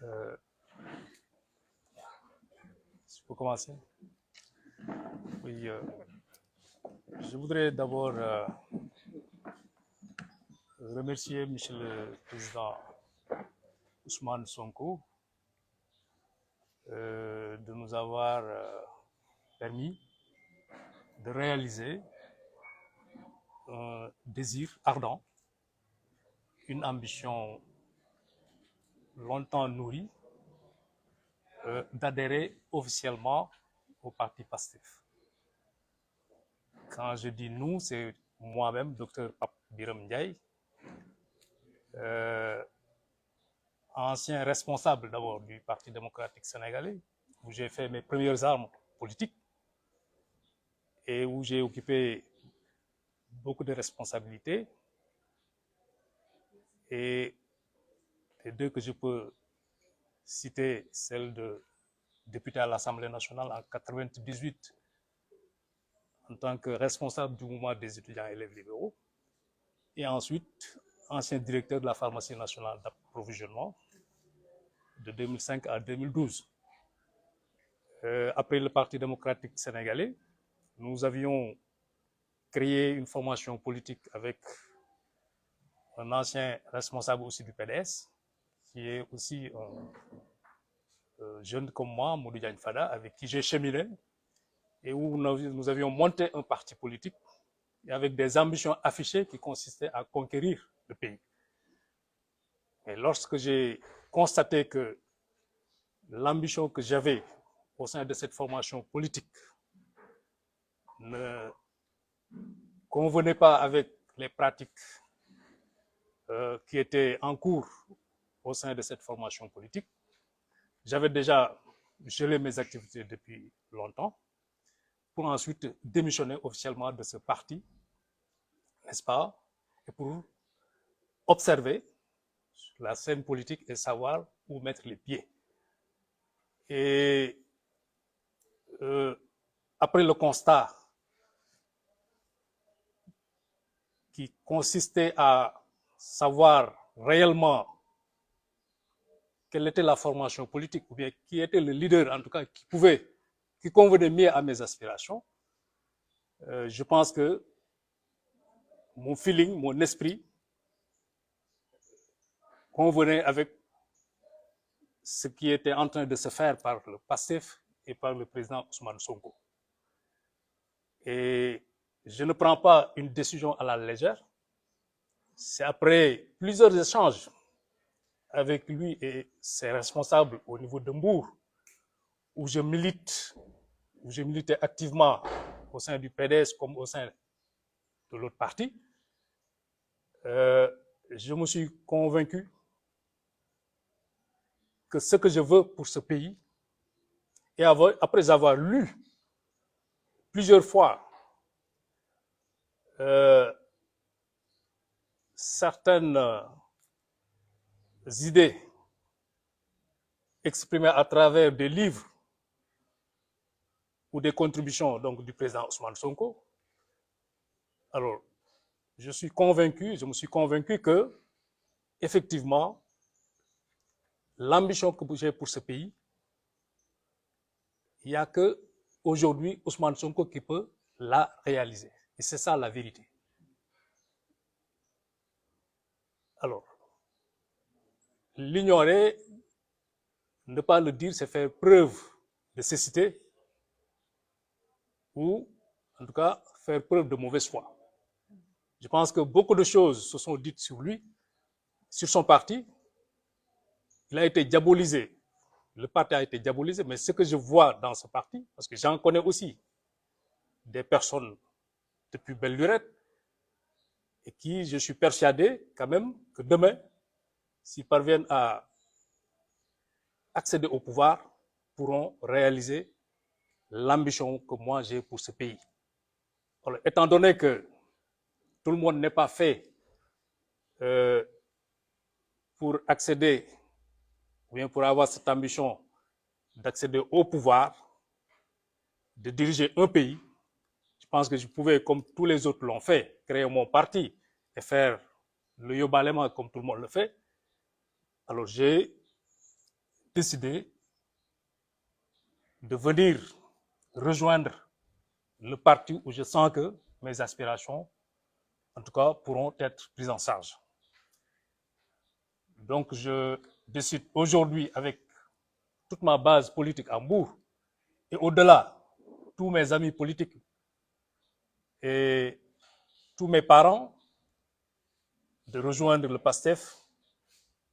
Euh, je peux commencer? Oui, je voudrais d'abord remercier Monsieur le Président Ousmane Sonko de nous avoir permis de réaliser un désir ardent, une ambition longtemps nourrie d'adhérer officiellement au parti PASTEF. Quand je dis nous, c'est moi-même, Dr Pape Biram Ndiaye, ancien responsable d'abord du Parti démocratique sénégalais, où j'ai fait mes premières armes politiques et où j'ai occupé beaucoup de responsabilités. Et les deux que je peux citer, celle de député à l'Assemblée nationale en 1998 en tant que responsable du mouvement des étudiants et élèves libéraux, et ensuite ancien directeur de la pharmacie nationale d'approvisionnement de 2005 à 2012. Après le Parti démocratique sénégalais, nous avions créé une formation politique avec un ancien responsable aussi du PDS, qui est aussi un jeune comme moi, Modou Diagne Fada, avec qui j'ai cheminé, et où nous avions monté un parti politique et avec des ambitions affichées qui consistaient à conquérir le pays. Et lorsque j'ai constaté que l'ambition que j'avais au sein de cette formation politique ne convenait pas avec les pratiques qui étaient en cours au sein de cette formation politique, j'avais déjà gelé mes activités depuis longtemps pour ensuite démissionner officiellement de ce parti, n'est-ce pas, et pour observer la scène politique et savoir où mettre les pieds. Et après le constat qui consistait à savoir réellement quelle était la formation politique, ou bien qui était le leader, en tout cas, qui convenait mieux à mes aspirations, je pense que mon feeling, mon esprit convenait avec ce qui était en train de se faire par le PASTEF et par le président Ousmane Sonko. Et je ne prends pas une décision à la légère. C'est après plusieurs échanges avec lui et ses responsables au niveau de Mbour, où je militais activement au sein du PDS comme au sein de l'autre parti, je me suis convaincu que ce que je veux pour ce pays, et après avoir lu plusieurs fois certaines idées exprimées à travers des livres ou des contributions donc, du président Ousmane Sonko, alors je me suis convaincu que, effectivement, l'ambition que j'ai pour ce pays, il n'y a qu'aujourd'hui Ousmane Sonko qui peut la réaliser. Et c'est ça la vérité. Alors, l'ignorer, ne pas le dire, c'est faire preuve de cécité ou, en tout cas, faire preuve de mauvaise foi. Je pense que beaucoup de choses se sont dites sur lui, sur son parti. Il a été diabolisé. Le parti a été diabolisé, mais ce que je vois dans ce parti, parce que j'en connais aussi des personnes depuis belle lurette, et qui, je suis persuadé quand même que demain, s'ils parviennent à accéder au pouvoir, pourront réaliser l'ambition que moi j'ai pour ce pays. Alors, étant donné que tout le monde n'est pas fait pour accéder, ou bien pour avoir cette ambition d'accéder au pouvoir, de diriger un pays, je pense que je pouvais, comme tous les autres l'ont fait, créer mon parti et faire le yobalema comme tout le monde le fait. Alors j'ai décidé de venir rejoindre le parti où je sens que mes aspirations, en tout cas, pourront être prises en charge. Donc, je décide aujourd'hui, avec toute ma base politique à Mbour, et au-delà, tous mes amis politiques et tous mes parents, de rejoindre le PASTEF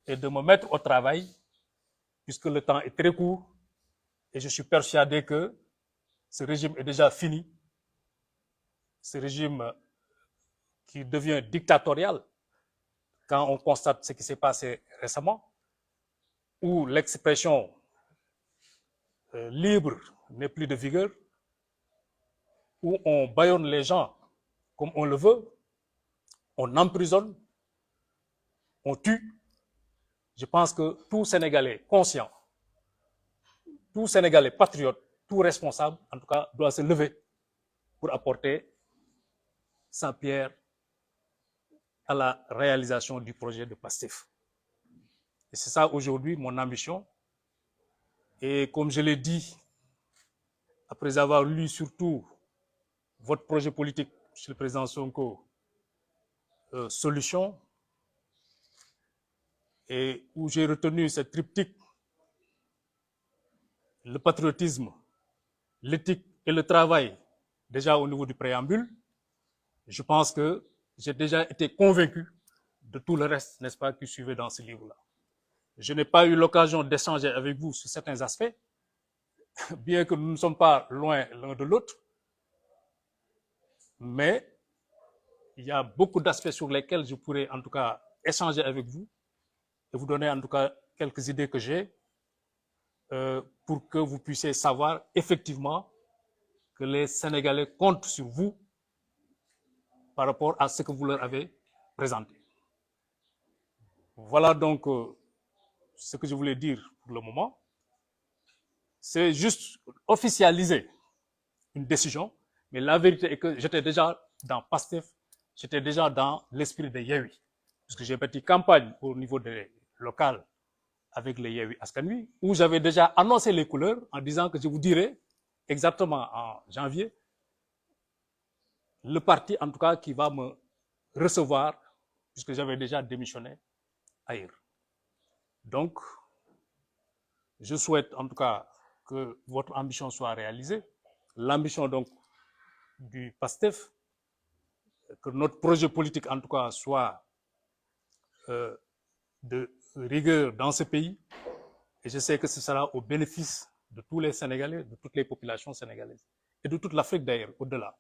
et de me mettre au travail, puisque le temps est très court, et je suis persuadé que ce régime est déjà fini, ce régime qui devient dictatorial quand on constate ce qui s'est passé récemment, où l'expression libre n'est plus de vigueur, où on bâillonne les gens comme on le veut, on emprisonne, on tue. Je pense que tout Sénégalais conscient, tout Sénégalais patriote, tout responsable, en tout cas, doit se lever pour apporter sa pierre à la réalisation du projet de PASTEF. Et c'est ça aujourd'hui mon ambition. Et comme je l'ai dit, après avoir lu surtout votre projet politique, Monsieur le Président Sonko, Solution, et où j'ai retenu cette triptyque, le patriotisme, l'éthique et le travail, déjà au niveau du préambule, je pense que j'ai déjà été convaincu de tout le reste, n'est-ce pas, qui suivait dans ce livre-là. Je n'ai pas eu l'occasion d'échanger avec vous sur certains aspects, bien que nous ne sommes pas loin l'un de l'autre, mais il y a beaucoup d'aspects sur lesquels je pourrais en tout cas échanger avec vous et vous donner en tout cas quelques idées que j'ai pour que vous puissiez savoir effectivement que les Sénégalais comptent sur vous par rapport à ce que vous leur avez présenté. Voilà donc ce que je voulais dire pour le moment. C'est juste officialiser une décision, mais la vérité est que j'étais déjà dans PASTEF, j'étais déjà dans l'esprit de Yewwi, puisque j'ai parti campagne au niveau des locales avec les Yewwi Askan Wi, où j'avais déjà annoncé les couleurs en disant que je vous dirai exactement en janvier le parti en tout cas qui va me recevoir, puisque j'avais déjà démissionné ailleurs. Donc, je souhaite en tout cas que votre ambition soit réalisée, l'ambition donc du PASTEF, que notre projet politique en tout cas soit de rigueur dans ce pays, et je sais que ce sera au bénéfice de tous les Sénégalais, de toutes les populations sénégalaises, et de toute l'Afrique d'ailleurs, au-delà,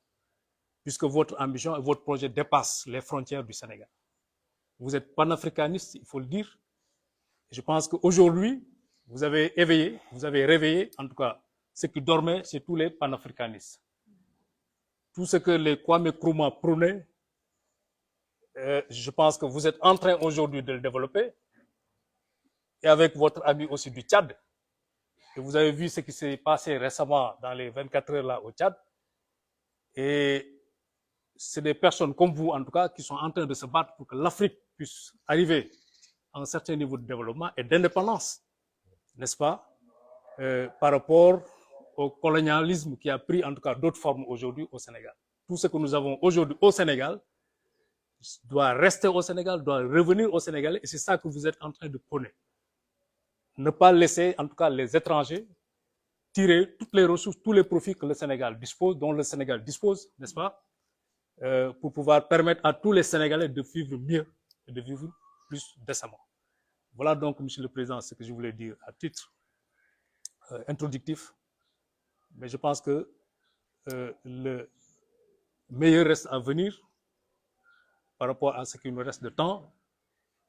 puisque votre ambition et votre projet dépassent les frontières du Sénégal. Vous êtes panafricaniste, il faut le dire. Je pense qu'aujourd'hui, vous avez éveillé, vous avez réveillé, en tout cas, ce qui dormait chez tous les panafricanistes. Tout ce que les Kwame Nkrumah prônaient, je pense que vous êtes en train aujourd'hui de le développer, et avec votre ami aussi du Tchad. Et vous avez vu ce qui s'est passé récemment dans les 24 heures là au Tchad. Et c'est des personnes comme vous, en tout cas, qui sont en train de se battre pour que l'Afrique puisse arriver à un certain niveau de développement et d'indépendance, n'est-ce pas, par rapport au colonialisme qui a pris en tout cas d'autres formes aujourd'hui au Sénégal. Tout ce que nous avons aujourd'hui au Sénégal doit rester au Sénégal, doit revenir au Sénégal, et c'est ça que vous êtes en train de prôner. Ne pas laisser en tout cas les étrangers tirer toutes les ressources, tous les profits que le Sénégal dispose, dont le Sénégal dispose, n'est-ce pas, pour pouvoir permettre à tous les Sénégalais de vivre mieux et de vivre plus décemment. Voilà donc, Monsieur le Président, ce que je voulais dire à titre introductif. Mais je pense que le meilleur reste à venir par rapport à ce qu'il nous reste de temps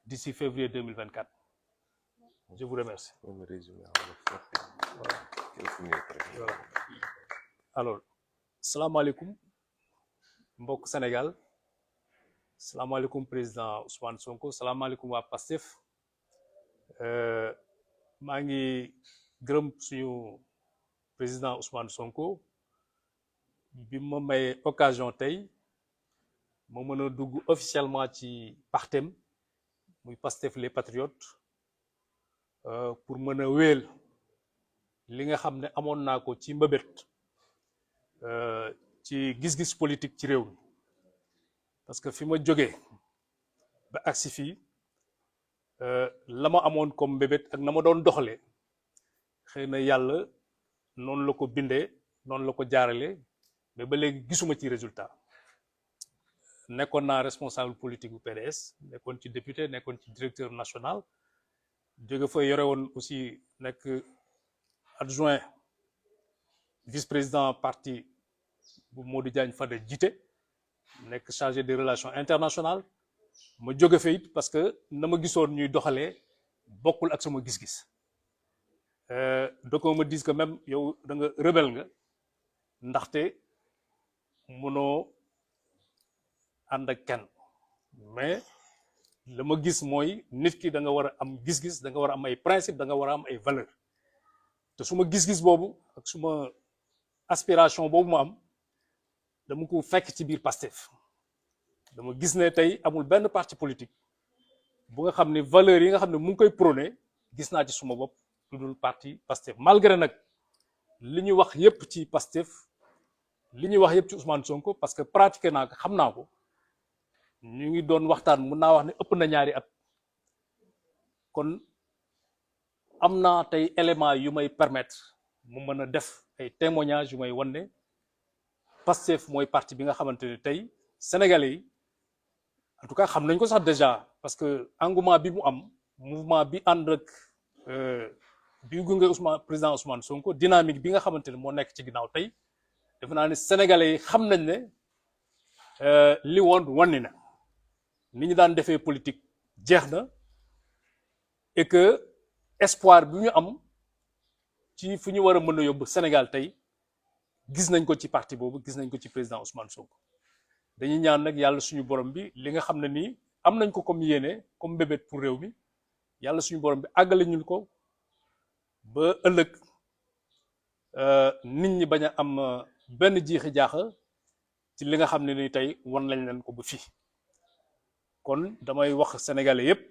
d'ici février 2024. Je vous remercie. Voilà. Alors, salam alaikum, mbok Sénégal, salam alaikum président Ousmane Sonko, salam alaikum wa PASTEF. maa ngi gërëm suñu président Ousmane Sonko bi ma may occasion tey ma mën a dugg officiellement ci partem muy PASTEF les Patriotes pour mën a wéel li nga xam ne amoon naa ko ci mbëbët ci gis-gis politique ci réew mi parce que fi ma jógee ba agsi fii la ma amoon comme mbébét ak na ma doon doxalee xëy na yàlla noonu la ko bindee noonu la ko jaarale mais ba léegi gisuma ci résultat nekkoon naa responsable politique bu PDS nekkoon ci député nekkoon ci directeur national jóge fa yore woon aussi nekk adjoint vice-président parti bu Modou Diagne Fada jiite nekk chargé des relations internationales ma jóge fa it parce que na ma gisoon ñuy doxalee bokkul ak sama gis-gis donc on me dise que même yow da nga rebelle nga ndaxte mënoo ànd ak kenn mais la ma gis mooy nit ki da nga war a am gis-gis da nga war a am ay principe da nga war a am ay valeur te suma gis-gis boobu ak suma aspiration boobu ma am dama ko fekk ci biir Pastef dama gis ne tey amul benn parti politique bu nga xam ne valeur yi nga xam ne mu ngi koy prôné gis naa ci suma bopp lu dul parti Pastef malgré nag li ñu wax yépp ci Pastef li ñuy wax yépp ci Ousmane Sonko parce que pratiqué naa ko xam naa ko ñu ngi doon waxtaan mun naa wax ne ëpp na ñaari at kon am naa tey élément yu may permettre mu mën a def ay témoignages yu may wan ne Pastef mooy parti bi nga xamante ne tey Sénégalais yi en tout cas xam nañ ko sax déjà parce que engouement bi mu am mouvement bi ànd ak bi gunge président Ousmane Sonko dynamique bi nga xamante ne moo nekk ci ginnaaw tey defe naa ne Sénégalais yi xam nañ ne li woon wanni na ni ñu daan defee politique jeex na et que espoir bi ñu am ci fu ñu war a mën a yóbbu Sénégal tey gis nañ ko ci parti boobu gis nañ ko ci président Ousmane Sonko dañuy ñaan nag yàlla suñu borom bi li nga xam ne nii am nañ ko comme yéene comme bébét pour réew mi yàlla suñu borom bi àggale ñu ko ba ëllëg nit ñi bañ a am benn jiixi jaaxa ci li nga xam ne ni tey wan lañ leen ko ba fii kon damay wax sénégalais yépp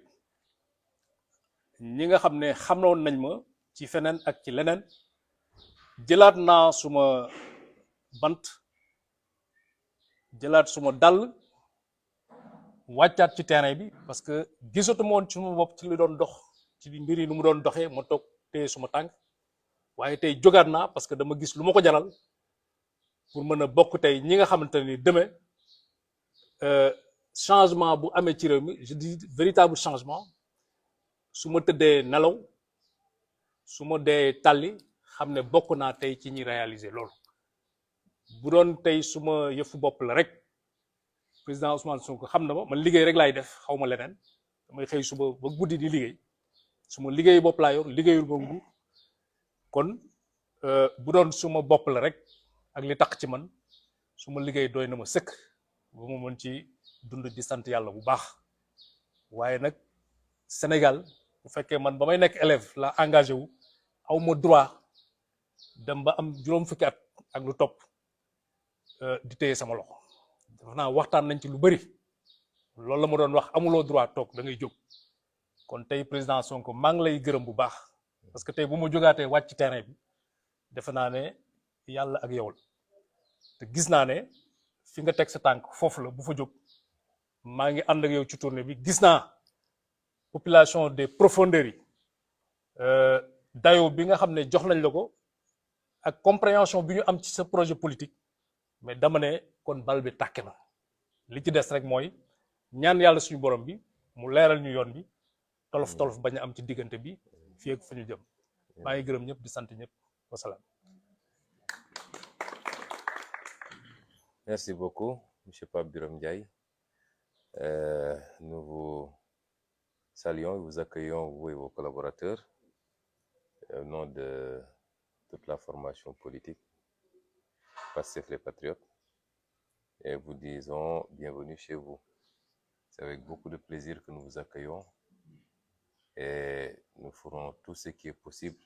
ñi nga xam ne xamoon nañ ma ci feneen ak ci leneen jëlaat naa suma bant jëlaat suma dàll wàccaat ci terrain bi parce que gisatuma woon ci suma bopp ci li doon dox ci mbir yi nu mu doon doxee ma toog téye suma tànk waaye tey jógaat naa parce que dama gis lu ma ko jaral pour mën a bokk tey ñi nga xamante ni demain changement bu amee ci réew mi je dis véritable changement su ma tëddee nelaw su ma dee tàlli xam ne bokk naa tey ci ñi réaliser loolu bu doon tey su ma yëfu bopp la rek président Ousmane Sonko xam na ma man liggéey rek laay def xaw ma leneen damay xëy suba ba guddi di liggéey su ma liggéey bopp laa yor liggéeyul ba nguur kon bu doon su ma bopp la rek ak li tax ci man su ma liggéey doy na ma sëkk ba ma mën ci dund di sant yàlla bu baax waaye nag Sénégal bu fekkee man ba may nekk élève la engagé wu aw ma droit dem ba am juróom fukki at ak lu topp di téye sama loxo dafa naa waxtaan nañ ci lu bari loolu la ma doon wax amuloo droit toog da ngay jóg kon tey président Sonko maa ngi lay gërëm bu baax parce que tey bu ma jógaatee wàcc ci terrain bi defe naa ne yàlla ak yow la te gis naa ne fi nga teg sa tànk foofu la bu fa jóg maa ngi ànd ak yow ci tournée bi gis naa population des profondeurs yi dayo bi nga xam ne jox nañ la ko ak compréhension bi ñu am ci sa projet politique mais dama ne kon bal bi tàkke na li ci des rek mooy ñaan yàlla suñu borom bi mu leeral ñu yoon bi tolof tolof bañ a am ci diggante bi fii ak fa ñu jëm maa ngi gërëm ñëpp di sant ñëpp wasalaam. Merci beaucoup, M. Pape Birame Ndiaye. Nous vous saluons et vous accueillons, vous et vos collaborateurs, au nom de toute la formation politique Pastef les Patriotes, et vous disons bienvenue chez vous. C'est avec beaucoup de plaisir que nous vous accueillons et nous ferons tout ce qui est possible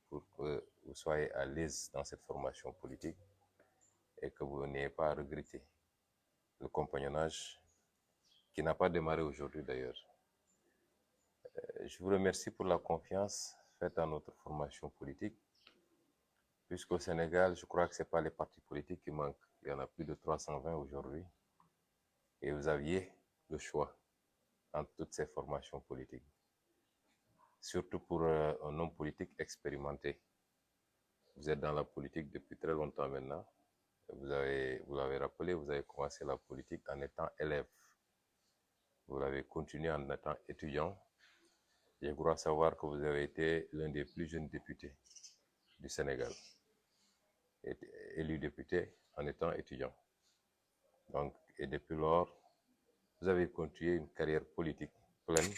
pour que vous soyez à l'aise dans cette formation politique et que vous n'ayez pas à regretter le compagnonnage qui n'a pas démarré aujourd'hui d'ailleurs. Je vous remercie pour la confiance faite à notre formation politique, puisqu'au Sénégal, je crois que ce n'est pas les partis politiques qui manquent. Il y en a plus de 320 aujourd'hui. Et vous aviez le choix entre toutes ces formations politiques. Surtout pour un homme politique expérimenté. Vous êtes dans la politique depuis très longtemps maintenant. Vous l'avez rappelé, vous avez commencé la politique en étant élève. Vous l'avez continué en étant étudiant. Je crois savoir que vous avez été l'un des plus jeunes députés du Sénégal. Élu député en étant étudiant. Donc, et depuis lors, vous avez continué une carrière politique pleine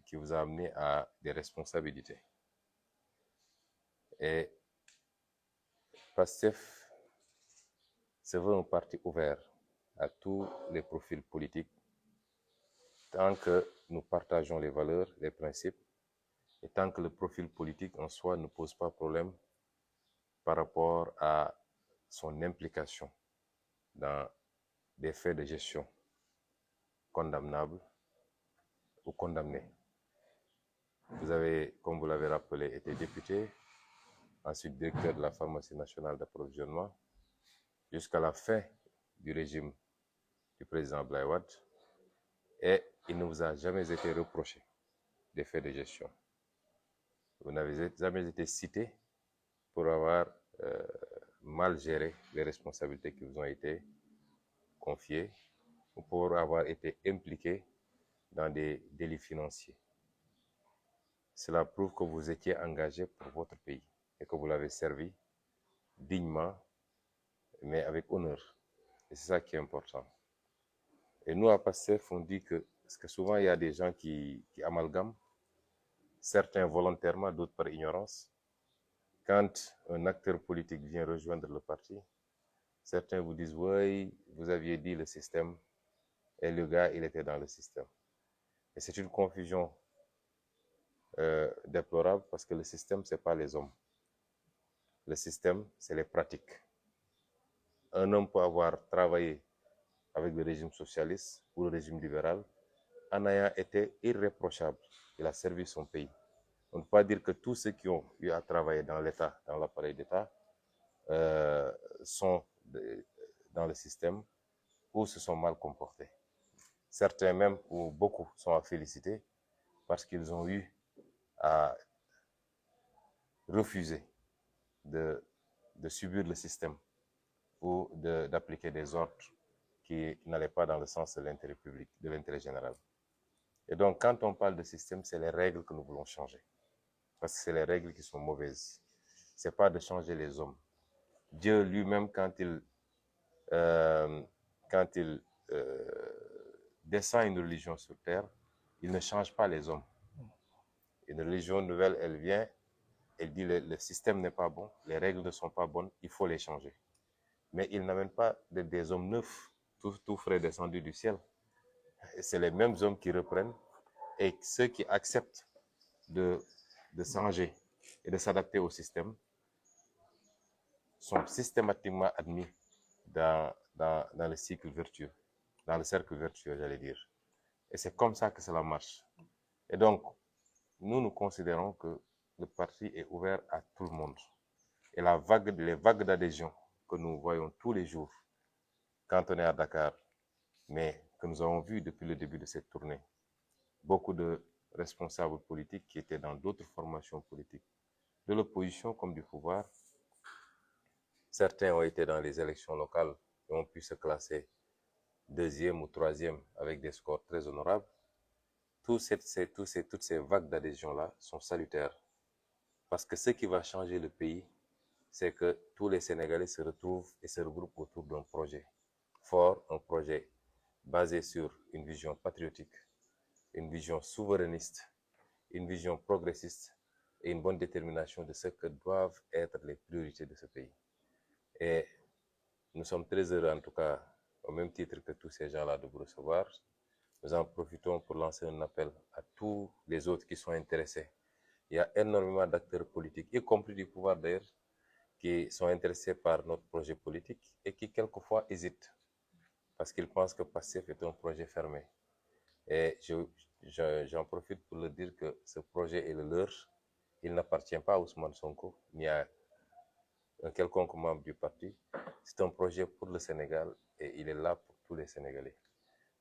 qui vous a amené à des responsabilités. Et PASTEF se veut un parti ouvert à tous les profils politiques tant que nous partageons les valeurs, les principes, et tant que le profil politique en soi ne pose pas problème par rapport à son implication dans des faits de gestion condamnables ou condamnés. Vous avez, comme vous l'avez rappelé, été député, ensuite directeur de la pharmacie nationale d'approvisionnement, jusqu'à la fin du régime du président Abdoulaye Wade, et il ne vous a jamais été reproché des faits de gestion. Vous n'avez jamais été cité pour avoir mal géré les responsabilités qui vous ont été confiées ou pour avoir été impliqué dans des délits financiers. Cela prouve que vous étiez engagé pour votre pays et que vous l'avez servi dignement, mais avec honneur. Et c'est ça qui est important. Et nous, à PASTEF, on dit que, parce que souvent, il y a des gens qui amalgament, certains volontairement, d'autres par ignorance. Quand un acteur politique vient rejoindre le parti, certains vous disent, oui, vous aviez dit le système, et le gars, il était dans le système. Et c'est une confusion déplorable parce que le système, ce n'est pas les hommes. Le système, c'est les pratiques. Un homme peut avoir travaillé avec le régime socialiste ou le régime libéral en ayant été irréprochable. Il a servi son pays. On ne peut pas dire que tous ceux qui ont eu à travailler dans l'État, dans l'appareil d'État, sont dans le système ou se sont mal comportés. Certains même, ou beaucoup, sont à féliciter parce qu'ils ont eu à refuser de subir le système ou d'appliquer des ordres qui n'allaient pas dans le sens de l'intérêt public, de l'intérêt général. Et donc, quand on parle de système, c'est les règles que nous voulons changer. Parce que c'est les règles qui sont mauvaises. Ce n'est pas de changer les hommes. Dieu lui-même, quand il descend une religion sur terre, il ne change pas les hommes. Une religion nouvelle, elle vient, elle dit le système n'est pas bon, les règles ne sont pas bonnes, il faut les changer. Mais il n'amène pas des hommes neufs, tout frais descendus du ciel. C'est les mêmes hommes qui reprennent, et ceux qui acceptent de changer et de s'adapter au système sont systématiquement admis dans le cycle vertueux, dans le cercle vertueux, j'allais dire. Et c'est comme ça que cela marche. Et donc, nous considérons que le parti est ouvert à tout le monde. Et les vagues d'adhésion que nous voyons tous les jours quand on est à Dakar, mais que nous avons vu depuis le début de cette tournée, beaucoup de responsables politiques qui étaient dans d'autres formations politiques, de l'opposition comme du pouvoir. Certains ont été dans les élections locales et ont pu se classer deuxième ou troisième avec des scores très honorables. Toutes ces vagues d'adhésion-là sont salutaires. Parce que ce qui va changer le pays, c'est que tous les Sénégalais se retrouvent et se regroupent autour d'un projet fort, un projet basé sur une vision patriotique, une vision souverainiste, une vision progressiste et une bonne détermination de ce que doivent être les priorités de ce pays. Et nous sommes très heureux, en tout cas, au même titre que tous ces gens-là, de vous recevoir. Nous en profitons pour lancer un appel à tous les autres qui sont intéressés. Il y a énormément d'acteurs politiques, y compris du pouvoir d'ailleurs, qui sont intéressés par notre projet politique et qui quelquefois hésitent parce qu'ils pensent que PASTEF est un projet fermé. Et j'en profite pour leur dire que ce projet est le leur. Il n'appartient pas à Ousmane Sonko ni à un quelconque membre du parti. C'est un projet pour le Sénégal et il est là pour tous les Sénégalais.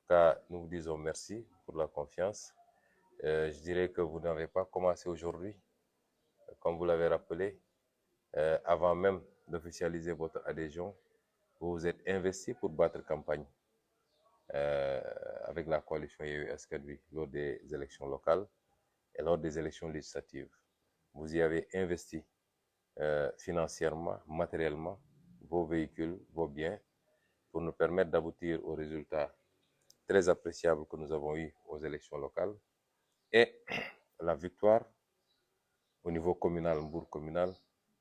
Car nous vous disons merci pour la confiance. Je dirais que vous n'avez pas commencé aujourd'hui, comme vous l'avez rappelé, avant même d'officialiser votre adhésion, vous vous êtes investi pour battre campagne avec la coalition Yewwi Askan Wi lors des élections locales et lors des élections législatives. Vous y avez investi financièrement, matériellement, vos véhicules, vos biens, pour nous permettre d'aboutir aux résultats très appréciables que nous avons eus aux élections locales et la victoire au niveau communal, Mbour communal,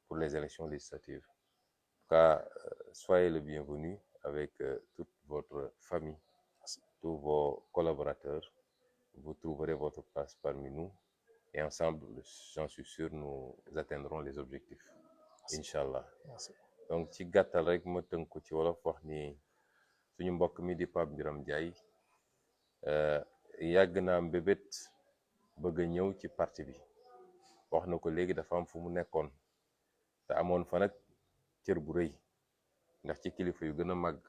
pour les élections législatives. En tout cas, soyez le bienvenu avec toute votre famille, tous vos collaborateurs. Vous trouverez votre place parmi nous et ensemble, j'en suis sûr, nous atteindrons les objectifs. Inch'Allah. Donc ci gàttal rek ma tënk ko ci wolof wax ni suñu mbokk mi di Pape Birame Ndiaye yàgg naa mbébét bëgg a ñëw ci parti bi. wax na ko léegi dafa am fu mu nekkoon te amoon fa nag cër bu rëy ndax ci kilifa yu gën a màgg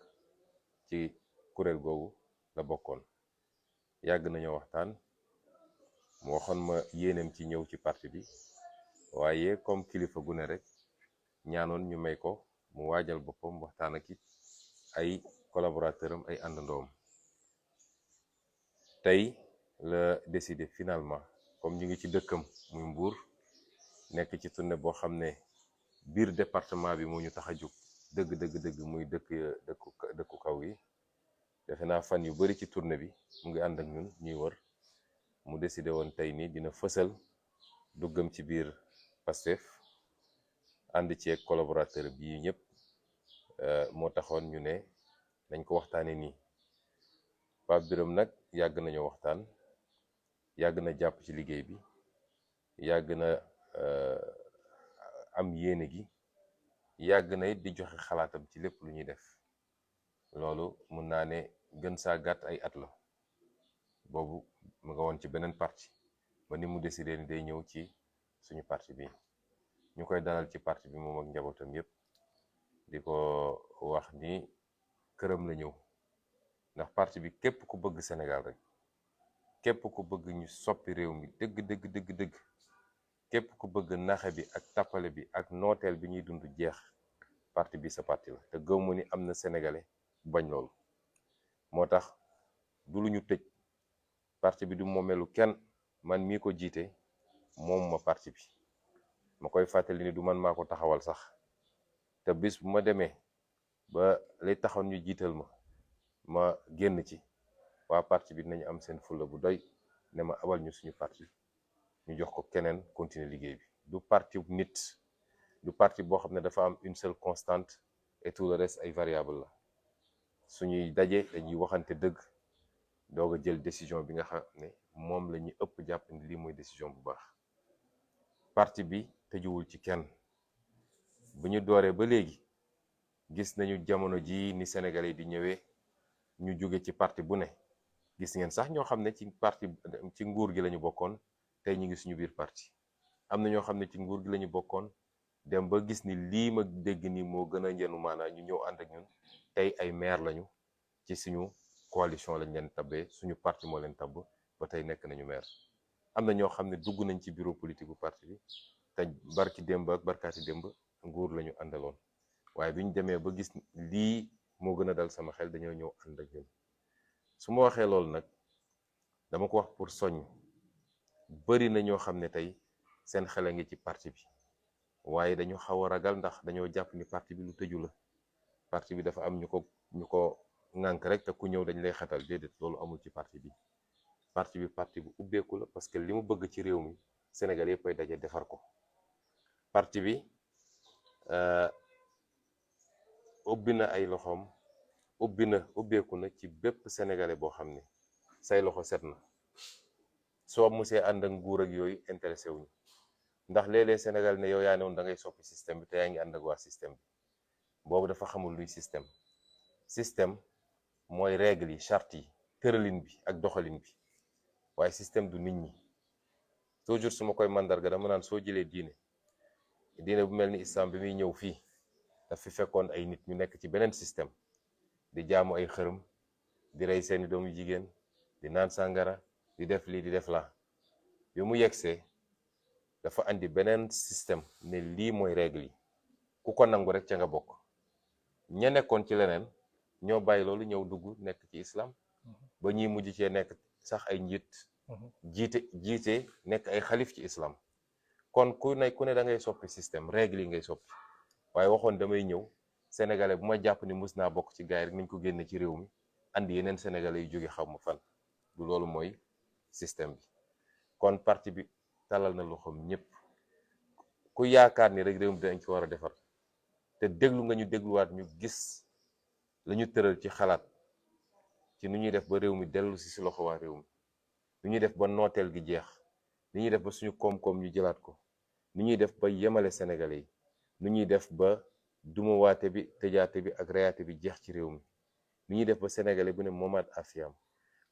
ci kuréel googu la bokkoon. yàgg nañoo waxtaan mu waxoon ma yéeneem ci ñëw ci parti bi waaye comme kilifa gu ne rek ñaanoon ñu may ko mu waajal boppam waxtaan ak ay collaborateur am ay àndandoom. tey la décidé finalement comme ñu ngi ci dëkkam muy Mbour nekk ci tournée boo xam ne biir département bi moo ñu tax a jóg dëgg muy dëkku kaw yi. defe naa fan yu bari ci tournée bi mu ngi ànd ak ñun ñuy wër mu décidé woon tey nii dina fësal duggam ci biir Pastef ànd ci ak collaborateur bi ñëpp moo taxoon ñu ne nañ ko waxtaane nii. Pape Birame nag yàgg nañoo waxtaan, yàgg na jàpp ci liggéey bi, yàgg na am yéene gi, yàgg na it di joxe xalaatam ci lépp lu ñuy def. loolu mun naa ne gën saa gàtt ay at la. boobu mu nga woon ci beneen parti ba ni mu décidé ni day ñëw ci suñu parti bi. ñu koy dalal ci parti bi moom ak njabootam yépp di ko wax ni këram la ñëw. ndax parti bi képp ku bëgg Sénégal rek, képp ku bëgg ñu soppi réew mi dëgg, képp ku bëgg naxe bi ak tappale bi ak nooteel bi ñuy dund jeex, parti bi sa parti la. te gëw ma ni am na sénégalais bañ loolu. moo tax du lu ñu tëj, parti bi du moomeelu kenn. man mii ko jiite moom ma parti bi. ma koy fàttali ni du man maa ko taxawal sax. te bis bu ma demee ba lay taxoon ñu jiital ma génn ci, waa parti bi dinañu am seen fulla bu doy ne ma abal ñu suñu parti ñu jox ko keneen continuer liggéey bi. du parti nit, du parti boo xam ne dafa am une seule constante et tout le reste ay variable la. suñuy daje dañuy waxante dëgg doog a jël décision bi nga xam ne moom la ñuy ëpp jàpp ni lii mooy décision bu baax. parti bi tëjuwul ci kenn. bu ñu dooree ba léegi gis nañu jamono ji ni Sénégalais di ñëwee, ñu jóge ci parti bu ne. gis ngeen sax ñoo xam ne ci nguur gi lañu bokkoon, tey ñu ngi suñu biir parti. am na ñoo xam ne ci nguur gi lañu bokkoon, dem ba gis ni lii ma dégg ni moo gën a njënu maanaa ñu ñëw ànd ak ñun. tey ay maire lañu ci suñu coalition lañ leen tabbee, suñu parti moo leen tabb ba tey nekk nañu maire. am na ñoo xam ne dugg nañ ci bureau politique bu parti bi te barki démb ak barkaati démb nguur lañu àndaloon. waaye bi ñu demee ba gis lii moo gën a dal sama xel, dañoo ñëw ànd ak ñun. su ma waxee loolu nag dama ko wax pour soññ. bari na ñoo xam ne tey seen xel a ngi ci parti bi, waaye dañu xaw a ragal ndax dañoo jàpp ni parti bi lu tëju la. parti bi dafa am ñu ko ŋànk rek te ku ñëw dañ lay xatal. déedéet, loolu amul ci parti bi. parti bu ubbeeku la, parce que li mu bëgg ci réew mi Sénégal yëpp ay daje defar ko. parti bi ubbi na ay loxoom, ubbeeku na ci bépp sénégalais boo xam ne say loxo set na. soo musee ànd ak nguur ak yooyu intéressé wuñu. ndax léeg-léeg Sénégal ne yow yaa ne woon da ngay soppi système bi te yaa ngi ànd ak waa système bi. boobu dafa xamul luy système mooy règle yi, charte yi, tëralin bi ak doxalin bi. waaye système du nit ñi. toujours su ma koy mandarga dama naan soo jëlee diine bu mel ni islam bi muy ñëw fii daf fi fekkoon ay nit ñu nekk ci beneen système di jaamu ay xërëm di rey seeni doomu jigéen di naan sàngara di def lii di def laa. bi mu yegsee dafa andi beneen système ne lii mooy règle yi ku ko nangu rek ca nga bokk. ña nekkoon ci leneen ñoo bàyyi loolu ñëw dugg nekk ci islam ba ñuy mujj cee nekk sax ay njiit jiite nekk ay xalif ci islam. kon ku ne da ngay soppi système règle yi ngay soppi waaye waxoon damay ñëw sénégalais bu ma jàpp ni mus naa bokk ci gaay rek nañ ko génne ci réew mi andi yeneen sénégalais yu jóge xaw ma fan. du loolu mooy système bi. kon parti bi talal na loxoom ñëpp ku yaakaar ni rek réew mi dañ ci war a defar te déglu nga ñu dégluwaat ñu gis la ñu tëral ci xalaat ci nu ñuy def ba réew mi dellu si loxo waa réew mi nu ñuy def ba nooteel gi jeex nu ñuy def ba suñu koom-koom ñu jëlaat ko nu ñuy def ba yemale sénégalais yi nu ñuy def ba dumawaate bi tëjaate bi ak reyaate bi jeex ci réew mi nu ñuy def ba sénégalais bu ne moomaat afiyam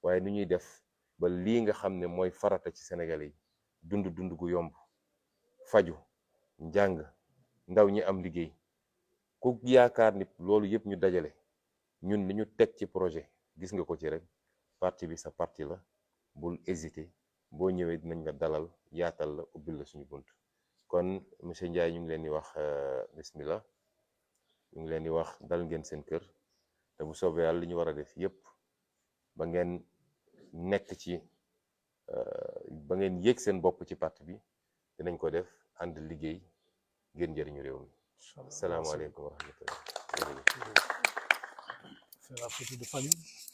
waaye nu ñuy def ba lii nga xam ne mooy farata ci sénégalais yi dund gu yomb faju njàng ndaw ñi am liggéey ku yaakaar ni loolu yëpp ñu dajale ñun li ñu teg ci projet gis nga ko ci rek parti bi sa parti la bul hésiter boo ñëwee dinañ la dalal yaatal la ubbil la suñu bunt. kon monsieur Ndiaye ñu ngi leen di wax bismillah, ñu ngi leen di wax dal ngeen seen kër te bu soobee yàlla li ñu war a def yëpp ba ngeen nekk ci ba ngeen yéeg seen bopp ci parti bi dinañ ko def ànd liggéey ngeen jëriñu réew mi. Salaamaaleykum wa rahmatullah. C'est la photo de famille.